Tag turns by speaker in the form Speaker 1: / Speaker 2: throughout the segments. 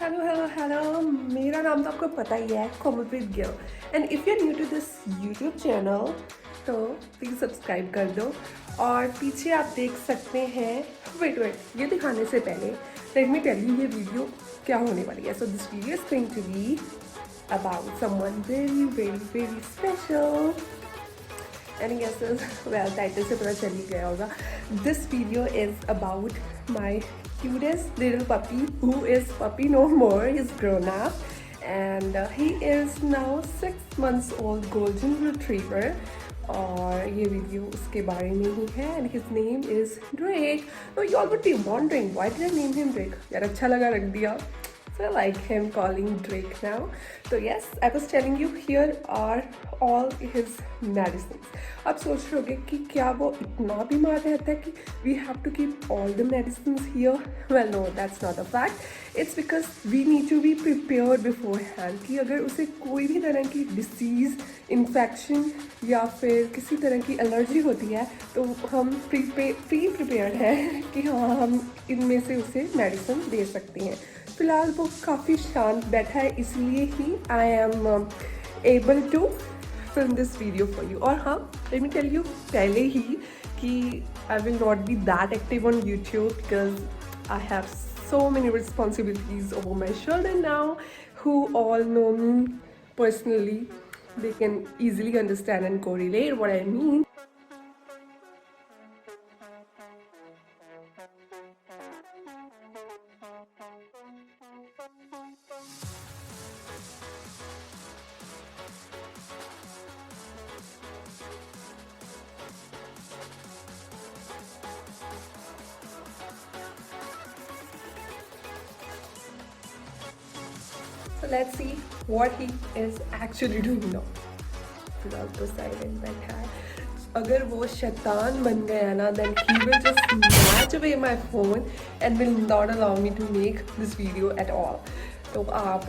Speaker 1: Hello मेरा नाम तो आपको पता ही है, Komalpreet Gill. And if you are new to this YouTube channel तो प्लीज़ सब्सक्राइब कर दो। और पीछे आप देख सकते हैं, वेट ये दिखाने से पहले लेट मी टेल यू ये वीडियो क्या होने वाली है। So this video is going to be about someone very very very special. And yes well title से पता चल ही गया होगा। This video is about my cutest little puppy who is puppy no more. He's grown up and he is now 6 months old golden retriever. और ये video उसके बारे में ही है and his name is Drake. Now you all would be wondering why did I name him Drake? यार अच्छा लगा रख दिया. So I like him calling Drake now. So yes, I was telling you here are all his medicines. अब सोच रहे होगे कि क्या वो इतना बीमार रहता है कि we have to keep all the medicines here? Well no, that's not a fact. It's because we need to be prepared beforehand कि अगर उसे कोई भी तरह की disease, infection या फिर किसी तरह की एलर्जी होती है तो हम प्रिपेयर्ड हैं कि हाँ हम इनमें से उसे मेडिसिन दे सकते हैं। फिलहाल वो काफ़ी शांत बैठा है, इसलिए ही I am able to film this video for you. और हाँ, लेट मी टेल यू पहले ही कि I will not be that active on YouTube because I have so many responsibilities over my shoulder now. Who all know me personally, they can easily understand and correlate what I mean. So let's see what he is actually doing now. फिलहाल तो silent बैठा है। अगर वो शैतान बन गया ना then he will just snatch away my phone and will not allow me to make this video at all. तो आप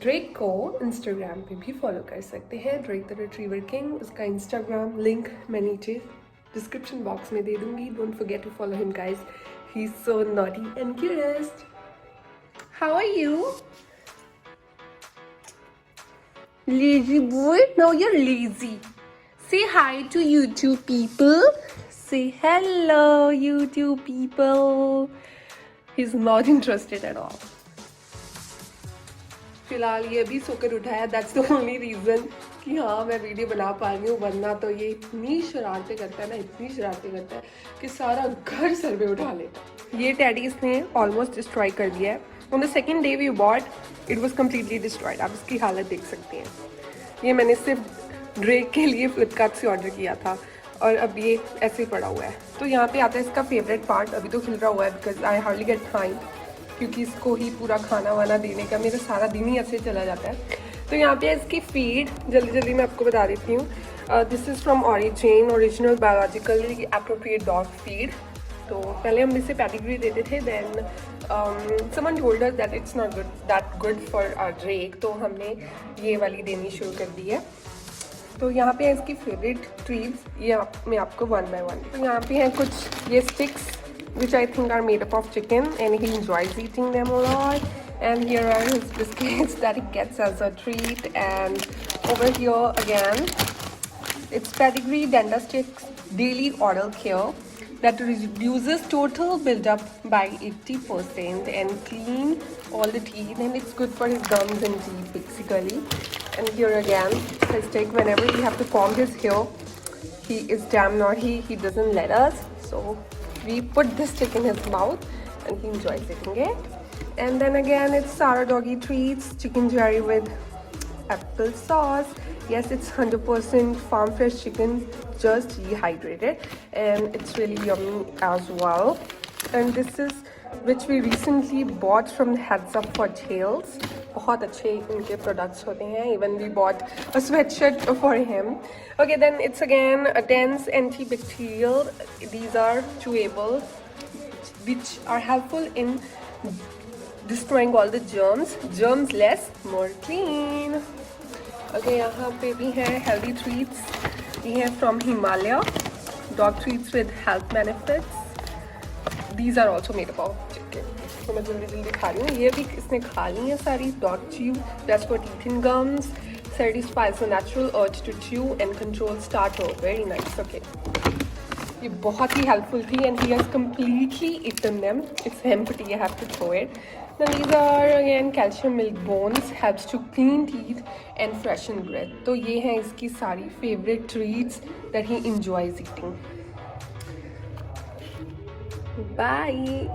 Speaker 1: ड्रेक को इंस्टाग्राम पे भी फॉलो कर सकते हैं, ड्रेक द रिट्रीवर किंग। उसका इंस्टाग्राम लिंक मैं नीचे डिस्क्रिप्शन बॉक्स में दे दूंगी। Don't forget to follow him guys, he is so naughty and cutest. How are you? Lazy boy, now you're lazy. Say hi to YouTube people. Say hello YouTube people. He's not interested at all. फिलहाल ये भी सोकर उठा है, that's the only reason कि हाँ मैं video बना पा रही हूँ, वरना तो ये इतनी शरारतें करता है ना, इतनी शरारतें करता है कि सारा घर सर पे उठा लेता है। ये टैडी इसने ऑलमोस्ट डिस्ट्रॉय कर दिया है। On the second day we bought it was completely destroyed. आप इसकी हालत देख सकते हैं। ये मैंने सिर्फ ड्रेक के लिए फ्लिपकार्ट से ऑर्डर किया था और अब ये ऐसे ही पड़ा हुआ है। तो यहाँ पे आता है इसका फेवरेट पार्ट। अभी तो खिल रहा हुआ है because I hardly get time, क्योंकि इसको ही पूरा खाना वाना देने का मेरा सारा दिन ही ऐसे चला जाता है। तो यहाँ पे इसकी फीड जल्दी जल्दी मैं आपको बता देती हूँ। This is from origin, original biologically appropriate dog feed. तो पहले हम इसे पेडिग्री देते थे, then someone told us that it's not that good for our Drake, तो हमने ये वाली देनी शुरू कर दी है। तो यहाँ पे है इसकी फेवरेट ट्रीट्स, ये मैं आपको वन बाय वन। तो यहाँ पे हैं कुछ ये sticks which I think are made up of chicken and he enjoys eating them a lot. And here are his biscuits that he gets as a treat. And over here again, it's Pedigree Dentastix Daily Oral Care that reduces total buildup by 80% and clean all the teeth, and it's good for his gums and teeth basically. And here again, his stick, whenever we have to comb his hair, he is damn naughty, he doesn't let us. So we put this stick in his mouth and he enjoys eating it. And then again, it's Sara Doggy Treats, chicken jerry with apple sauce. Yes, it's 100% farm fresh chicken, just dehydrated, and it's really yummy as well. And this is which we recently bought from Heads Up for Tails. बहुत अच्छे इनके products होते हैं. Even we bought a sweatshirt for him. Okay, then it's again a dense antibacterial. These are chewable, which are helpful in destroying all the germs. Germs less, more clean. Okay, यहाँ पे भी हैं healthy treats. ये हैं from Himalaya, dog treats with health benefits. These are also made up of chicken. इसको मैं जल्दी जल्दी खा रही हूँ. ये भी इसने खा ली है सारी. Don't chew. That's for teeth and gums. Satisfies the natural urge to chew and control startle. Very nice. Okay. ये बहुत ही helpful थी and he has completely eaten them. It's empty. I have to throw it. Then these are again calcium milk bones. Helps to clean teeth and freshen breath. तो ये हैं इसकी सारी favorite treats that he enjoys eating. Bye.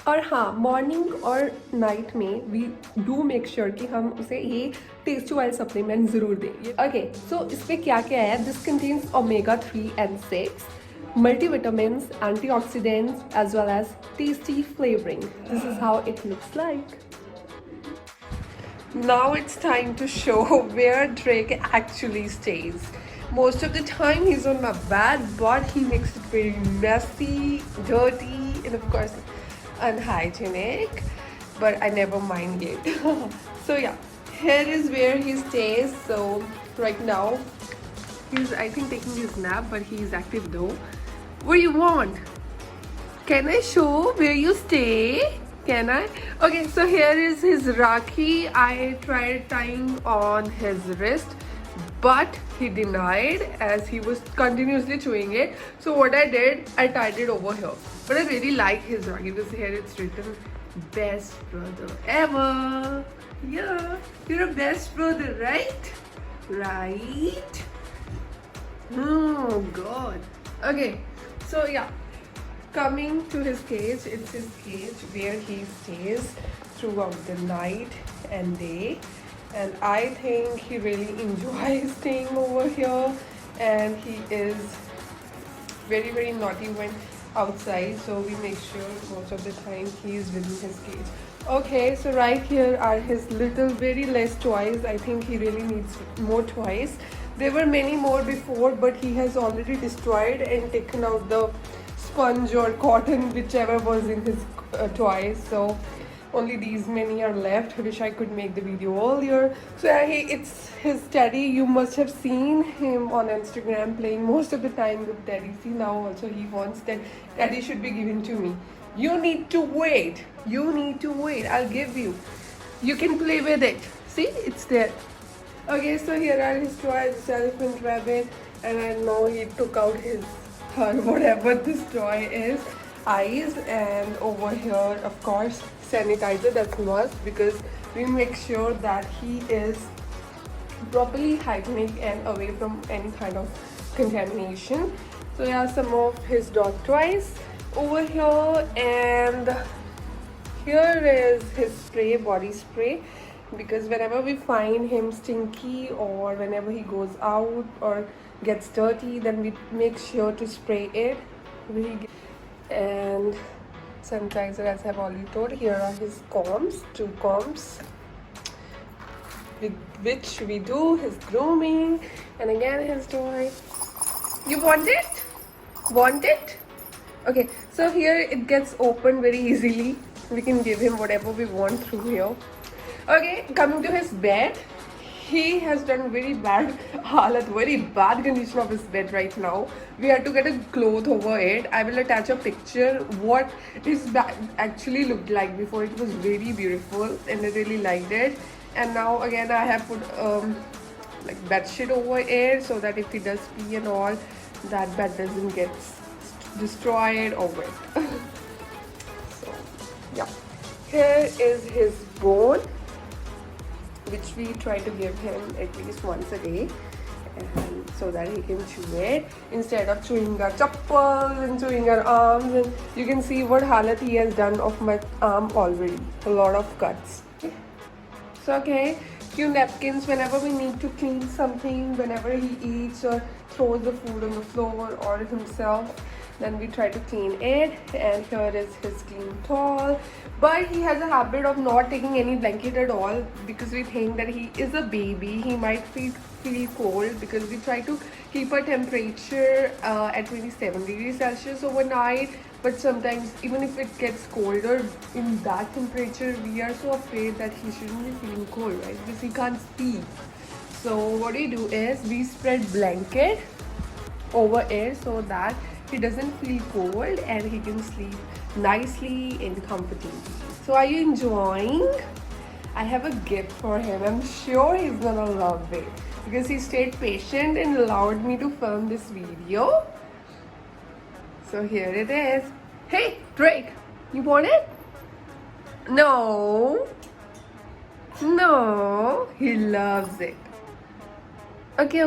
Speaker 1: और हाँ, morning और night में we do make sure कि हम उसे ये टेस्टी ऑयल सप्लीमेंट ज़रूर दें. ओके, सो इसमें क्या क्या है? This contains omega 3 and 6, multivitamins, antioxidants, as well as tasty flavoring. This is how it looks like. Now it's time to show where Drake actually stays. Most of the time he's on my bed, but he makes it very messy, dirty, and of course unhygienic, but I never mind it. So yeah, here is where he stays. So right now he's, I think, taking his nap, but he's active though. What do you want? Can I show where you stay? Can I? Okay, so here is his Rakhi. I tried tying on his wrist, but he denied as he was continuously chewing it. So what I did, I tied it over here. But I really like his Rakhi because here it's written best brother ever. Yeah, you're a best brother, right? Right? Oh God. Okay, so yeah, coming to his cage, it's his cage where he stays throughout the night and day. And I think he really enjoys staying over here, and he is very, very naughty when outside, so we make sure most of the time he is within his cage. Okay, so right here are his little very less toys. I think he really needs more toys. There were many more before, but he has already destroyed and taken out the sponge or cotton, whichever was in his toys. So only these many are left. I wish I could make the video earlier. So yeah, it's his teddy. You must have seen him on Instagram playing most of the time with teddy. See, now also he wants that teddy should be given to me. You need to wait. You need to wait. I'll give you. You can play with it. See, it's there. Okay, so here are his toys, elephant, rabbit, and I know he took out his whatever this toy is, eyes, and over here, of course, sanitizer. That's must, because we make sure that he is properly hygienic and away from any kind of contamination. So yeah, some of his dog toys over here, and here is his spray, body spray, because whenever we find him stinky or whenever he goes out or gets dirty, then we make sure to spray it. And sanitizer, as I've already told. Here are his combs, 2 combs, with which we do his grooming. And again his toy. You want it? Want it? Okay, so here it gets opened very easily. We can give him whatever we want through here. Okay, coming to his bed, he has done very bad very bad condition of his bed right now. We had to get a cloth over it. I will attach a picture what his bed actually looked like before. It was very beautiful and I really liked it. And now again I have put like bed sheet over it so that if he does pee and all, that bed doesn't get destroyed or wet. So yeah, here is his bone, which we try to give him at least once a day, and so that he can chew it instead of chewing our chappals and chewing our arms. And you can see what halat he has done of my arm already. A lot of cuts. So okay, few napkins whenever we need to clean something, whenever he eats or throws the food on the floor or himself, then we try to clean it. And here is his clean towel. But he has a habit of not taking any blanket at all because we think that he is a baby. He might feel cold because we try to keep our temperature at 27 degrees Celsius overnight. But sometimes even if it gets colder in that temperature, we are so afraid that he shouldn't be feeling cold, right? Because he can't speak. So what we do is we spread blanket over it so that he doesn't feel cold and he can sleep nicely and comfortably. So are you enjoying? I have a gift for him. I'm sure he's gonna love it because he stayed patient and allowed me to film this video. So here it is. Hey, Drake, you want it? No. No, he loves it. Okay.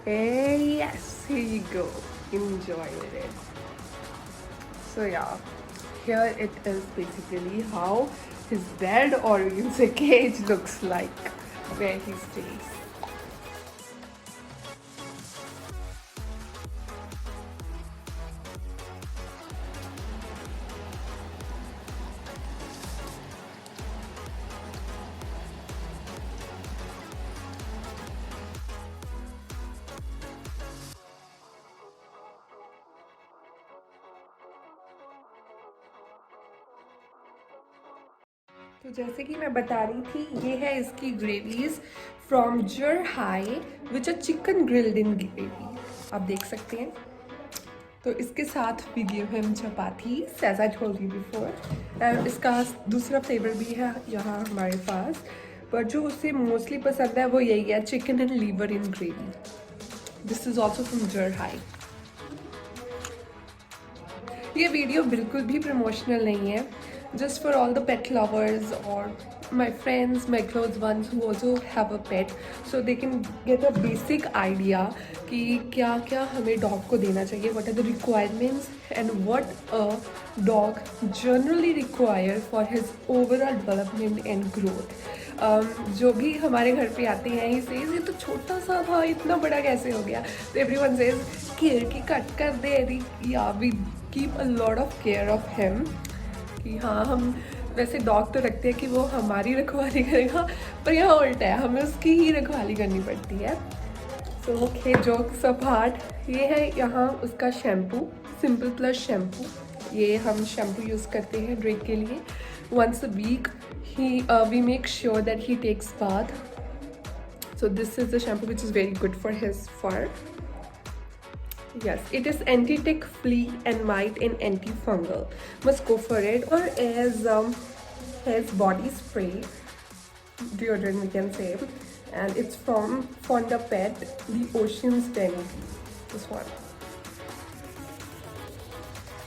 Speaker 1: Yes, here you go. Enjoy it. So yeah, here it is basically how his bed, or you can say cage, looks like where he stays. तो जैसे कि मैं बता रही थी, ये है इसकी gravies from JerHigh which a chicken grilled in gravy, आप देख सकते हैं। तो इसके साथ we give him chapati as I told you before. इसका दूसरा फ्लेवर भी है यहाँ हमारे पास, पर जो उसे मोस्टली पसंद है वो यही है, chicken and liver in gravy. This is also from JerHigh. ये वीडियो बिल्कुल भी प्रमोशनल नहीं है, just for all the pet lovers or my friends, my close ones who also have a pet, so they can get a basic idea कि क्या क्या हमें dog को देना चाहिए, what are the requirements and what a dog generally require for his overall development and growth. जो भी हमारे घर पे आते हैं he says ये तो छोटा सा था, इतना बड़ा कैसे हो गया? तो everyone says care की कट कर दे। Yeah, we keep a lot of care of him कि हाँ, हम वैसे डॉग तो रखते हैं कि वो हमारी रखवाली करेगा, पर यहाँ उल्टा है, हमें उसकी ही रखवाली करनी पड़ती है। सो ओके, जोक्स अपार्ट, ये है यहाँ उसका शैम्पू, सिंपल प्लस शैम्पू। ये हम शैम्पू यूज़ करते हैं ड्रेक के लिए once a week. We make sure that he takes bath. So this is the shampoo which is very good for his fur. Yes, it is anti-tick, flea and mite and antifungal. Must go for it. Or as his body spray, deodorant we can say, and it's from Fonda Pet, the Ocean's Den. This one.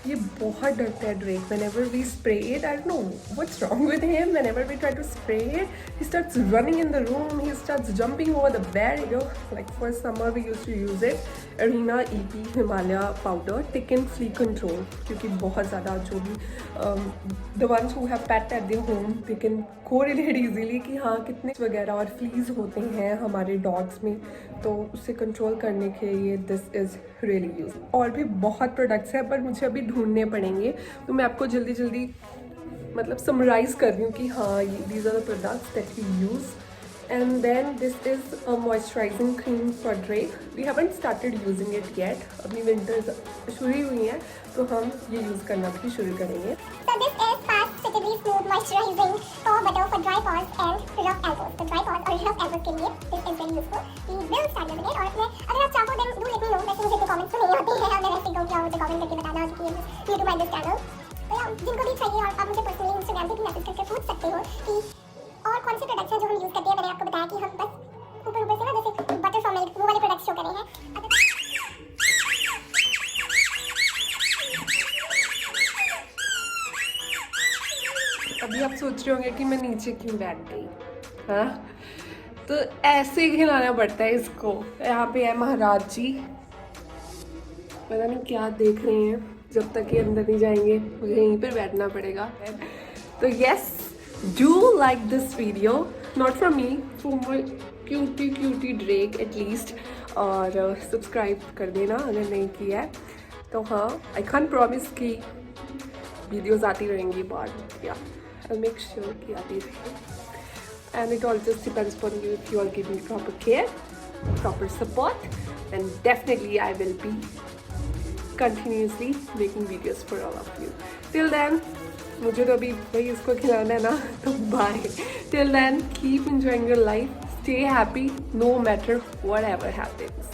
Speaker 1: ये बहुत डरता है Drake. Whenever we spray it, I don't know what's wrong with him. Whenever we try to spray it, he starts running in the room. He starts jumping over the bed. You know, like for summer we used to use it. Arena EP Himalaya powder, tick and flea control. क्योंकि बहुत ज़्यादा जो भी the ones who have pet at their home, they can correlate easily कि हाँ कितने वगैरह और fleas होते हैं हमारे dogs में, तो उससे कंट्रोल करने के लिए दिस इज़ रियली यूज. और भी बहुत प्रोडक्ट्स हैं पर मुझे अभी ढूंढने पड़ेंगे, तो मैं आपको जल्दी जल्दी मतलब समराइज कर रही हूँ कि हाँ these are the products that we use. And then this is a moisturising cream for Drake. We haven't started using it yet. अभी विंटर्स शुरू ही हुई हैं तो हम ये यूज़ करना भी शुरू करेंगे.
Speaker 2: So this is fast, suitably smooth, moisturizing paw butter for dry paws and rough elbows. So dry paws और rough elbows के लिए this is very useful. We will start using it. और इसमें अगर आप चाहो then do let me know. वैसे मुझे कोई comments तो नहीं होते हैं, मैं वैसे कहूँ कि आप मुझे comment करके बताना कि new to my this channel. तो यार जिनको भी चाहिए और आप मुझे personally Instagram पे भी मैसेज करके पूछ सकते हो कि और कौन से प्रोडक्ट्स हैं जो हम यूज़ करते हैं. मैंने आपको बताया कि हम बस ऊपर से ना जैसे बटर फ्रॉम मिल्क वो वाले प्रोडक्ट्स शो करे हैं.
Speaker 1: अभी आप सोच रहे होंगे कि मैं नीचे क्यों बैठ गई. हाँ, तो ऐसे ही खिलाना पड़ता है इसको. यहाँ पे है महाराज जी, पता नहीं क्या देख रहे हैं. जब तक ये अंदर नहीं जाएंगे मुझे यहीं पर बैठना पड़ेगा. तो yes, do like this video, not from me, from my cutie Drake at least. और सब्सक्राइब कर देना अगर नहीं किया है तो. हाँ, आई कांट प्रॉमिस कि वीडियोज़ आती रहेंगी बाद, या I'll make sure कि आती रहे. And it all just depends upon you. If you all give me proper care, proper support, then definitely I will be continuously making videos for all of you. Till then, मुझे तो अभी भाई इसको खिलाना है ना, तो bye. Till then, keep enjoying your life. Stay happy no matter whatever happens.